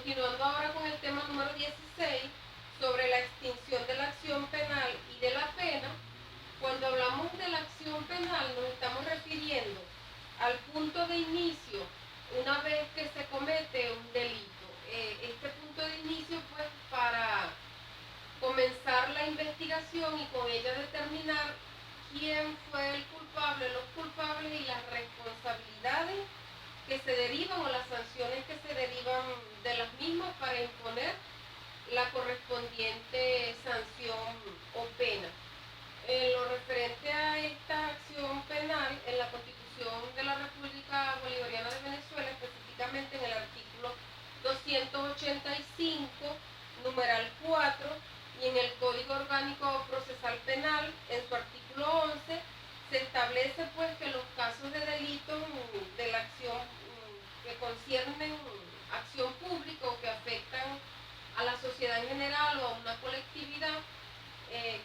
Continuando ahora con el tema número 16, sobre la extinción de la acción penal y de la pena. Cuando hablamos de la acción penal nos estamos refiriendo al punto de inicio una vez que se comete un delito. Este punto de inicio pues para comenzar la investigación y con ella determinar quién fue el culpable, los culpables y las responsabilidades que se derivan o las sanciones que se derivan de las mismas para imponer la correspondiente sanción o pena. En lo referente a esta acción penal, en la Constitución de la República Bolivariana de Venezuela, específicamente en el artículo 285, numeral 4, y en el Código Orgánico Procesal Penal, en su artículo 11, se establece pues que los casos de delitos de la acción que conciernen acción pública o que afectan a la sociedad en general o a una colectividad,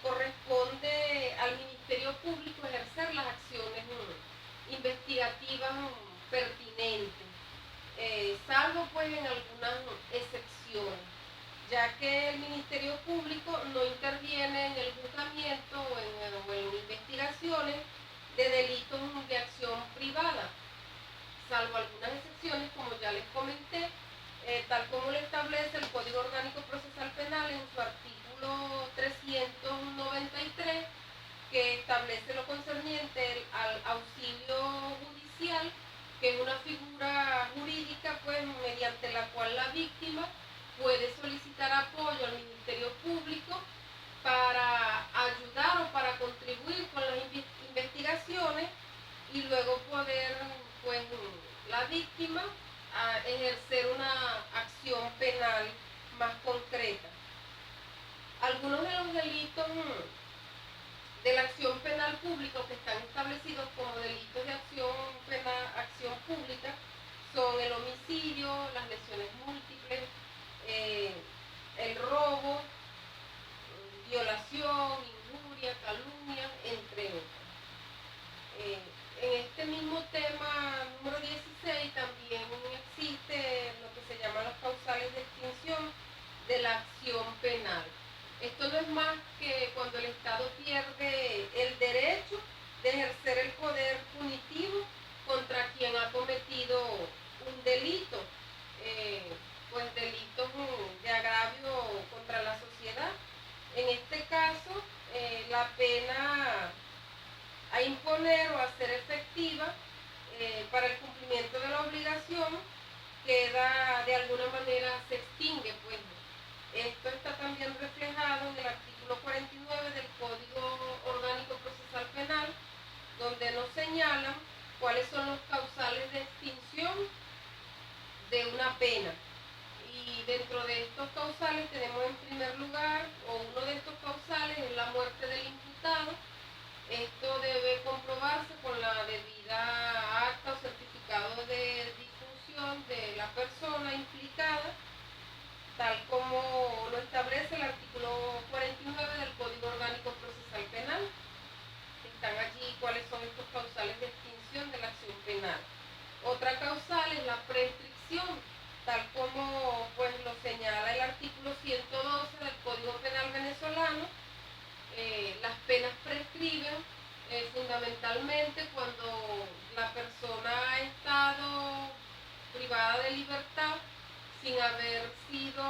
corresponde al Ministerio Público ejercer las acciones investigativas pertinentes, salvo pues en algunas excepciones, ya que el Ministerio Público no interviene en el juzgamiento o en investigaciones de delitos de acción privada, salvo algunas excepciones, como ya les comenté, tal como lo establece el Código Orgánico Procesal Penal en su artículo 393, que establece lo concerniente al auxilio judicial, que es una figura jurídica pues mediante la cual la víctima puede solicitar apoyo al Ministerio Público para ayudar o para contribuir con las investigaciones y luego poder pues la víctima a ejercer una acción penal más concreta. Algunos de los delitos de la acción penal pública que están establecidos como delitos de acción penal, acción pública, son el homicidio, las lesiones múltiples, el robo, violación, injuria, calumnia, entre otros. En este mismo tema número 16 también existe lo que se llama los causales de extinción de la acción penal. Esto no es más que cuando el Estado pierde el derecho de ejercer el poder punitivo contra quien ha cometido un delito, pues delitos de agravio contra la sociedad. En este caso, la pena a imponer o a hacer efectiva para el cumplimiento de la obligación queda de alguna manera, se extingue pues. Esto está también reflejado en el artículo 49 del Código Orgánico Procesal Penal, donde nos señalan cuáles son los causales de extinción de una pena. Y dentro de estos causales tenemos en primer lugar, o uno de estos causales es la muerte del imputado. Esto debe comprobarse con la debida acta o certificado de difunción de la persona implicada, tal como lo establece el artículo 49 del Código Orgánico Procesal Penal. Están allí cuáles son estos causales de extinción de la acción penal. Otra causal es la prescripción, tal como pues lo señala el artículo 112 del Código Penal venezolano. Las penas prescriben fundamentalmente cuando la persona ha estado privada de libertad sin haber sido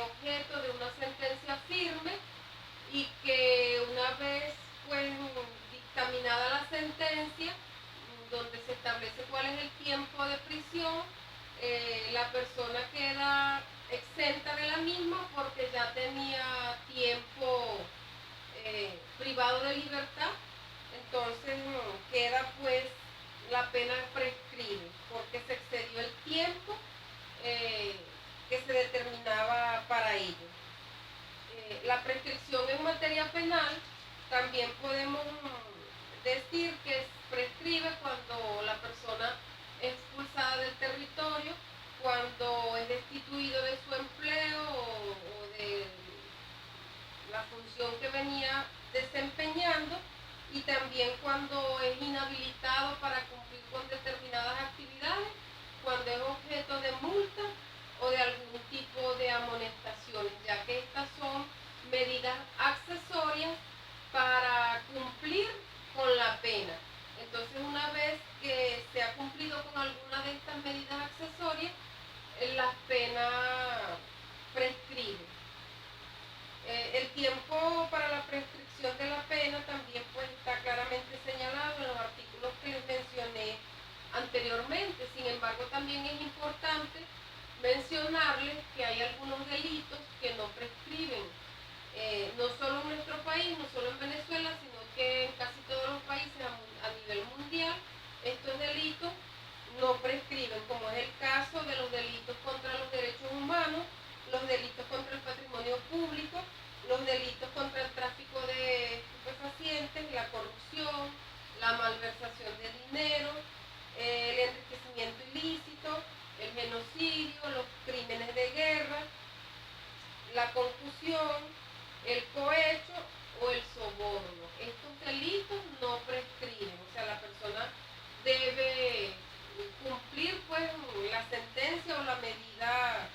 objeto de una sentencia firme, y que una vez pues dictaminada la sentencia, donde se establece cuál es el tiempo de prisión, la persona queda exenta de la misma porque ya tenía tiempo privado de libertad. Entonces queda pues la pena prescribe porque se excedió el tiempo que se determinaba para ello. La prescripción en materia penal también podemos decir que prescribe cuando la persona es expulsada del territorio, cuando es destituido de su empleo o de la función que venía desempeñando, y también cuando es inhabilitado para cumplir con determinadas actividades, cuando es objeto de multa mencionarles que hay algunos delitos que no prescriben, no solo en nuestro país, no solo en Venezuela, sino que en casi todos los países a nivel mundial, estos delitos no prescriben, como es el caso de los delitos contra los derechos humanos, los delitos contra el patrimonio público, los delitos contra el tráfico de estupefacientes, la corrupción, la malversación de dinero, el enriquecimiento ilícito, el genocidio, los crímenes de guerra, la concusión, el cohecho o el soborno. Estos delitos no prescriben, o sea, la persona debe cumplir pues la sentencia o la medida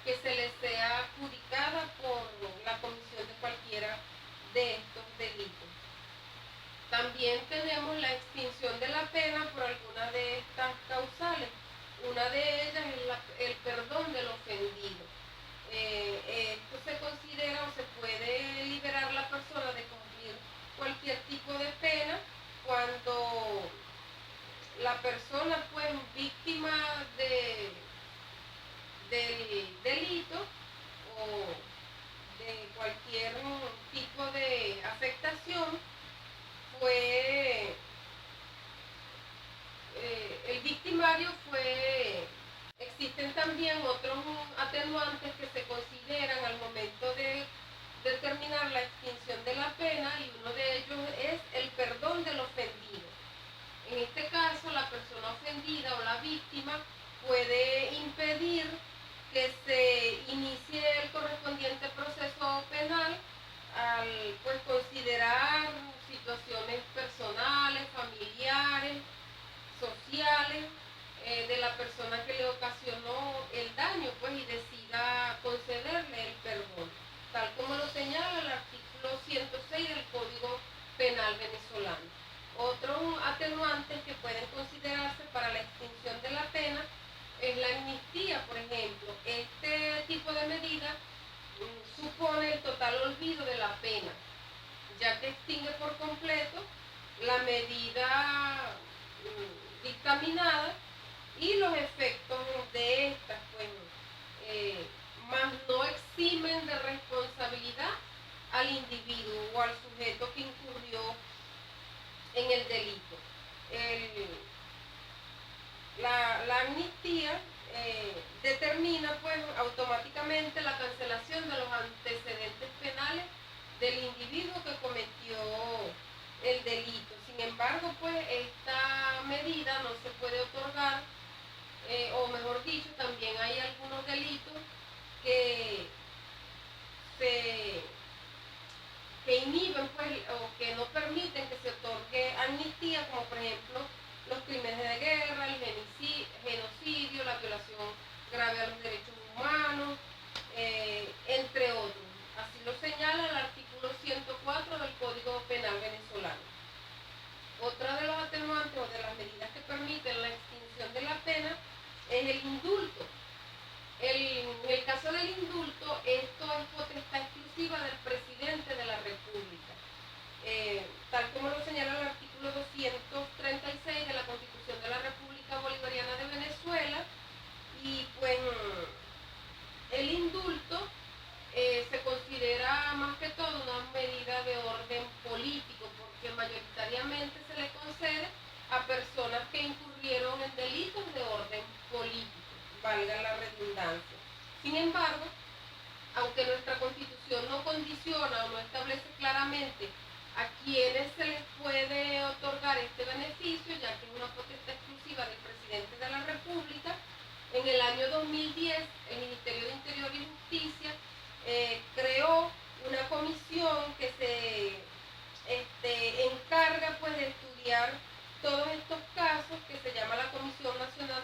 que se le sea adjudicada por la comisión de cualquiera de estos delitos. También tenemos la extinción de la pena por alguna de estas causales. Una de ellas es el perdón del ofendido. Esto se considera o se puede liberar la persona de cumplir cualquier tipo de pena cuando la persona fue víctima del delito o de cualquier tipo de afectación, el victimario existen también otros atenuantes que se consideran al momento de determinar la extinción de la pena, y uno de ellos es el perdón del ofendido. En este caso, la persona ofendida o la víctima puede impedir que se inicie el correspondiente proceso penal al pues considerar situaciones personales, familiares, sociales de la persona que le ocasionó el daño, pues, y decida concederle el perdón, tal como lo señala el artículo 106 del Código Penal venezolano. Otros atenuantes que pueden considerarse para la extinción de la pena es la amnistía, por ejemplo. Este tipo de medida supone el total olvido de la pena, ya que extingue por completo la medida dictaminada y los efectos de estas, pues, más no eximen de responsabilidad al individuo o al sujeto que incurrió en el delito. La amnistía determina pues automáticamente la cancelación de los antecedentes penales del individuo que cometió el delito. Sin embargo, pues esta medida no se puede otorgar, o mejor dicho, también hay algunos delitos que inhiben pues, o que no permiten que se otorgue amnistía, como por ejemplo los crímenes de guerra, el genocidio, la violación grave a los derechos humanos, entre otros. Así lo señala el artículo 104 del Código Penal venezolano. Otra de los atenuantes o de las medidas que permiten la extinción de la pena es el indulto. En el caso del indulto, esto es potestad exclusiva del presidente de la República, tal como lo señala el artículo 236 de la Constitución de la República Bolivariana de Venezuela. Y pues el indulto se considera más que todo una medida de orden político, porque mayoritariamente se le concede a personas que incurrieron en delitos de orden político, valga la redundancia. Sin embargo, aunque nuestra Constitución no condiciona o no establece claramente a quienes se les puede otorgar este beneficio, ya que es una potestad exclusiva del presidente de la República, en el año 2010 el Ministerio de Interior y Justicia creó una comisión que se encarga pues de estudiar todos estos casos, que se llama la Comisión Nacional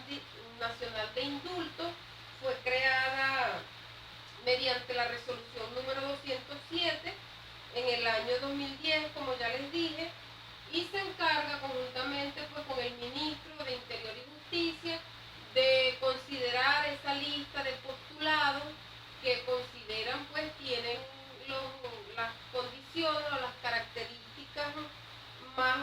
de Indulto. Fue creada mediante la resolución número 207 en el año 2010, como ya les dije, y se encarga conjuntamente pues con el ministro de Interior y Justicia de considerar esa lista de postulados que consideran pues tienen las condiciones o las características más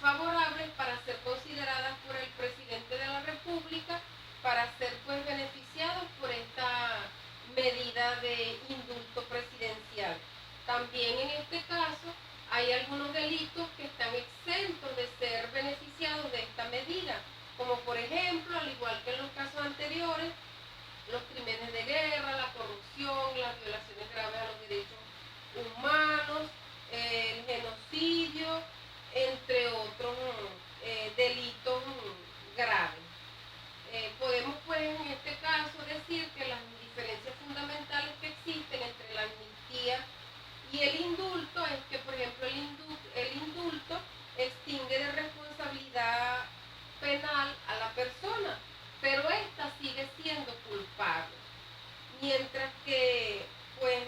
favorables para ser consideradas por el presidente de la República para ser pues beneficiados de indulto presidencial. También en este caso hay algunos delitos que están exentos de ser beneficiados de esta medida, como por ejemplo, al igual que en los casos anteriores, los crímenes de guerra, la corrupción, las violaciones graves a los derechos humanos, el genocidio, entre otros delitos graves. Podemos pues en este caso decir que las diferencias fundamentales que existen entre la amnistía y el indulto es que, por ejemplo, el indulto extingue de responsabilidad penal a la persona, pero ésta sigue siendo culpable, mientras que pues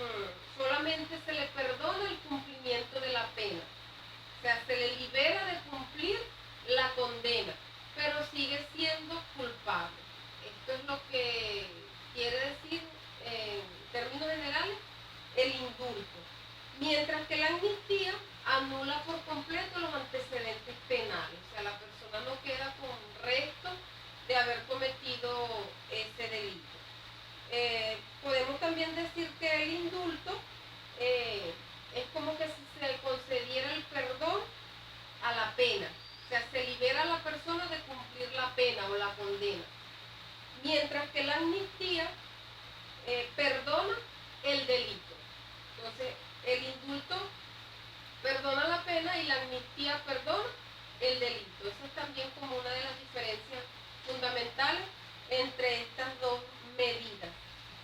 solamente se le perdona el cumplimiento de la pena, o sea, se le libera de cumplir la condena, pero sigue siendo culpable. Esto es lo que quiere decir en términos generales el indulto, mientras que la amnistía anula por completo los antecedentes penales, o sea, la persona no queda con resto de haber cometido ese delito. Podemos también decir que el indulto es como que si se concediera el perdón a la pena, o sea, se libera a la persona de cumplir la pena o la condena, mientras que la amnistía perdona el delito. Entonces, el indulto perdona la pena y la amnistía perdona el delito. Esa es también como una de las diferencias fundamentales entre estas dos medidas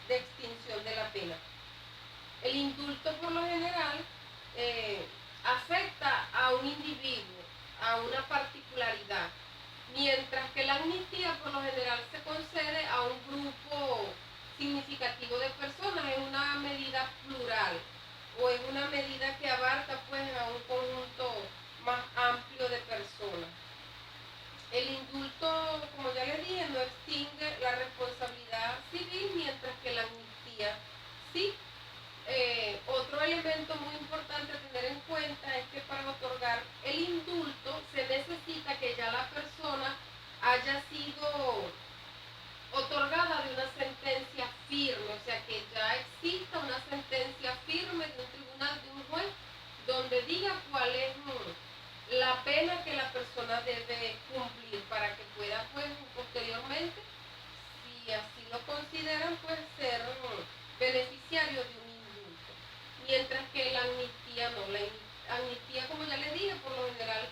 de extinción de la pena. El indulto por lo general afecta a un individuo, a una particularidad, mientras que la amnistía por lo general se concede a un grupo significativo de personas, es una medida plural o es una medida que abarca pues a un conjunto más amplio de personas. El indulto, como ya les dije, no extingue la responsabilidad civil, mientras que la amnistía sí. Otro elemento muy importante a tener en cuenta es que para otorgar el indulto se necesita que ya la persona haya sido otorgada de una sentencia firme, o sea, que ya exista una sentencia firme de un tribunal, de un juez, donde diga cuál es la pena que la persona debe cumplir para que pueda, pues, posteriormente, si así lo consideran, pues, ser beneficiario de un indulto. Mientras que la amnistía no, la amnistía, como ya les dije, por lo general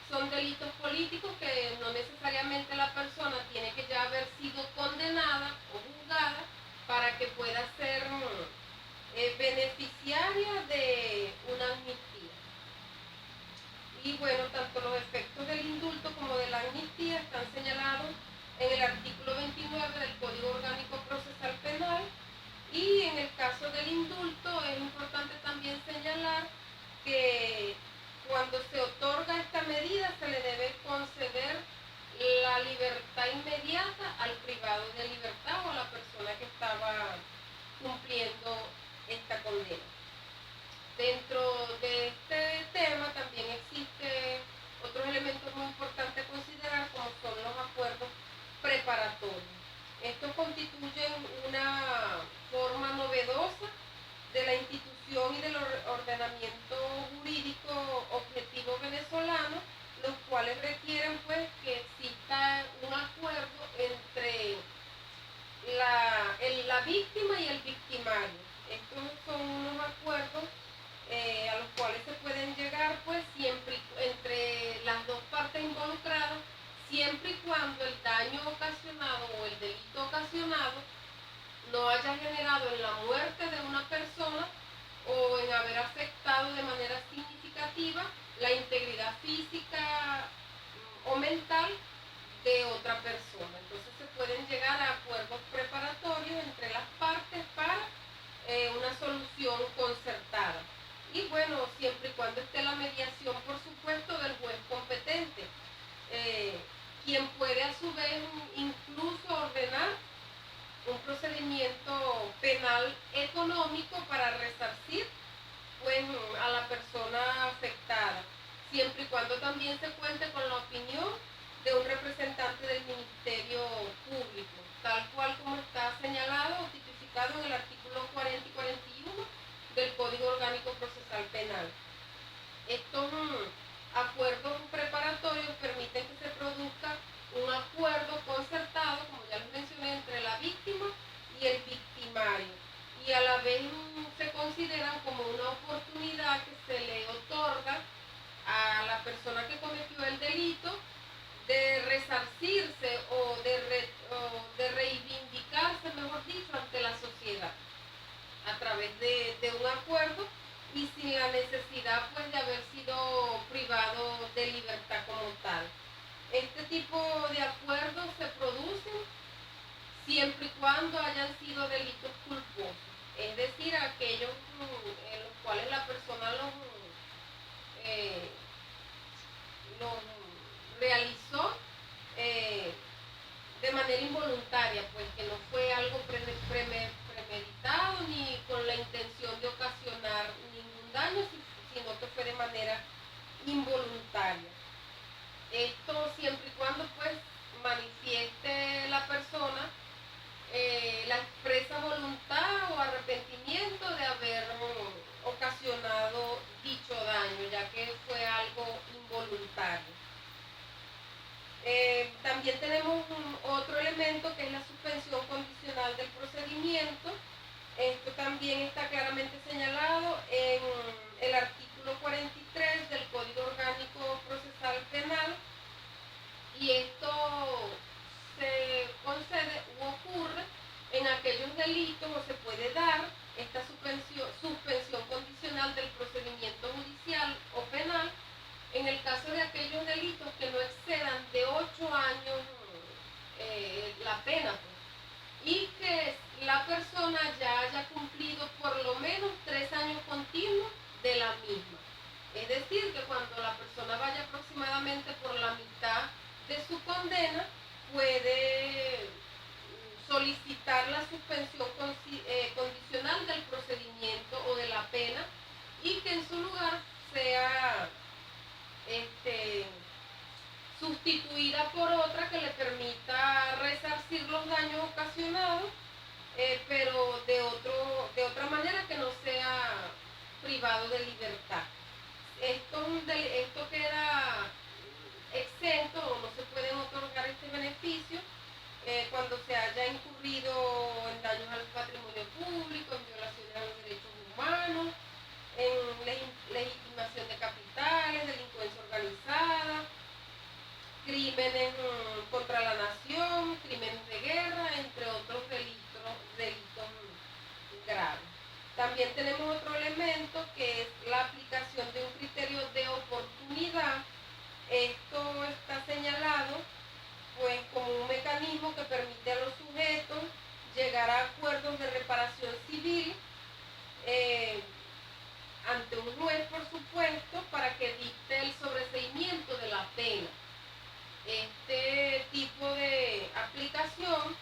son delitos políticos que no necesariamente la persona tiene que ya haber sido condenada o juzgada para que pueda ser beneficiaria de una amnistía. Y bueno, tanto los efectos del indulto como de la amnistía están señalados en el artículo 29 del Código Orgánico Procesal Penal, y en el caso del indulto es importante también señalar que cuando se otorga esta medida se le debe conceder la libertad inmediata al privado de libertad o a la persona que estaba cumpliendo esta condena. Dentro de este tema también existe otros elementos muy importantes a considerar, como son los acuerdos preparatorios. Estos constituyen una forma novedosa de la institución y del ordenamiento jurídico objetivo venezolano, los cuales requieren pues que exista un acuerdo entre la víctima y el victimario. Estos son unos acuerdos a los cuales se pueden llegar pues siempre entre las dos partes involucradas, siempre y cuando el daño ocasionado o el delito ocasionado no haya generado en la muerte de una persona o en haber afectado de manera significativa la integridad física o mental de otra persona. Entonces se pueden llegar a acuerdos preparatorios entre las partes para una solución concertada. Y bueno, siempre y cuando esté la mediación, por supuesto, del juez competente, quien puede a su vez incluso ordenar un procedimiento penal económico para resarcir pues, a la persona afectada, siempre y cuando también se cuente con la opinión de un representante del Ministerio Público, tal cual como está señalado o tipificado en el artículo 40 y 41 y el victimario, y a la vez se consideran como una oportunidad que se le otorga a la persona que cometió el delito de resarcirse o de reivindicarse, mejor dicho, ante la sociedad a través de un acuerdo y sin la necesidad pues de haber sido privado de libertad como tal. Este tipo de acuerdos se producen siempre y cuando hayan sido delitos culposos, es decir, aquellos en los cuales la persona eh, los realizó eh, de manera involuntaria, pues que no fue algo premeditado ni con la intención de ocasionar ningún daño, sino que fue de manera involuntaria. Esto siempre y cuando pues manifieste la persona la expresa voluntad o arrepentimiento de haber ocasionado dicho daño, ya que fue algo involuntario. También tenemos otro elemento que es la suspensión condicional del procedimiento. Esto también está claramente señalado en el artículo 43 del Código Orgánico Procesal Penal, y esto se concede u ocurre en aquellos delitos, o se puede dar esta suspensión condicional del procedimiento judicial o penal en el caso de aquellos delitos que no excedan de 8 años la pena, pues, y que la persona ya haya cumplido por lo menos 3 años continuos de la misma. Es decir, que cuando la persona vaya aproximadamente por la mitad de su condena, puede solicitar la suspensión condicional del procedimiento o de la pena, y que en su lugar sea sustituida por otra que le permita resarcir los daños ocasionados, pero de otra manera que no sea privado de libertad. Esto queda exento o no se pueden otorgar este beneficio cuando se haya incurrido en daños al patrimonio público, en violaciones a los derechos humanos, en legitimación de capitales, delincuencia organizada, crímenes contra la nación, crímenes de guerra, entre otros delitos graves. También tenemos otro elemento que es la aplicación de un criterio de oportunidad. Esto está señalado pues como un mecanismo que permite a los sujetos llegar a acuerdos de reparación civil ante un juez, por supuesto, para que dicte el sobreseimiento de la pena. Este tipo de aplicación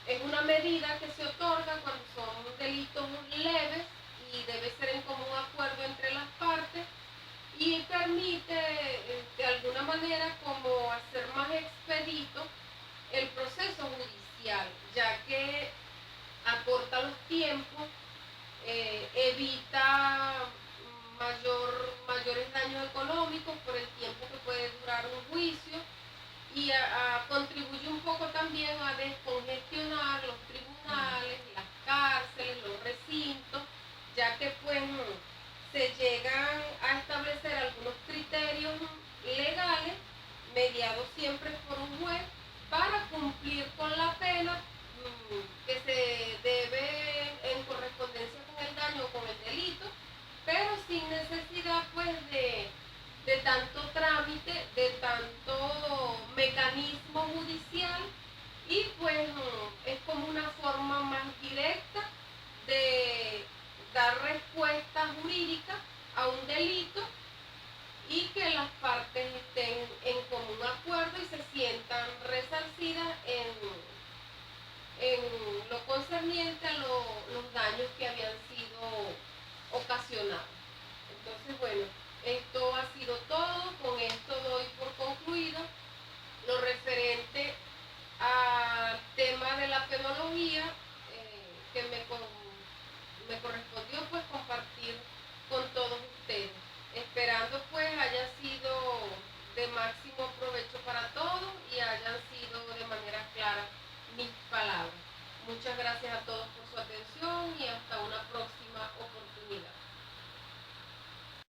es una medida que se otorga cuando son delitos leves y debe ser en común acuerdo entre las partes, y permite de alguna manera como hacer más expedito el proceso judicial, ya que acorta los tiempos, evita mayores daños económicos por el tiempo que puede durar un juicio, y contribuye un poco también a descongestionar los tribunales, las cárceles, los recintos, ya que pues se llegan a establecer algunos criterios legales mediados siempre por un juez para cumplir con la pena que se debe en correspondencia con el daño o con el delito, pero sin necesidad pues de tanto trámite, de tanto mecanismo judicial, y pues es como una forma más directa de dar respuesta jurídica a un delito, y que las partes estén en común acuerdo y se sientan resarcidas en lo concerniente a los daños que habían sido ocasionados.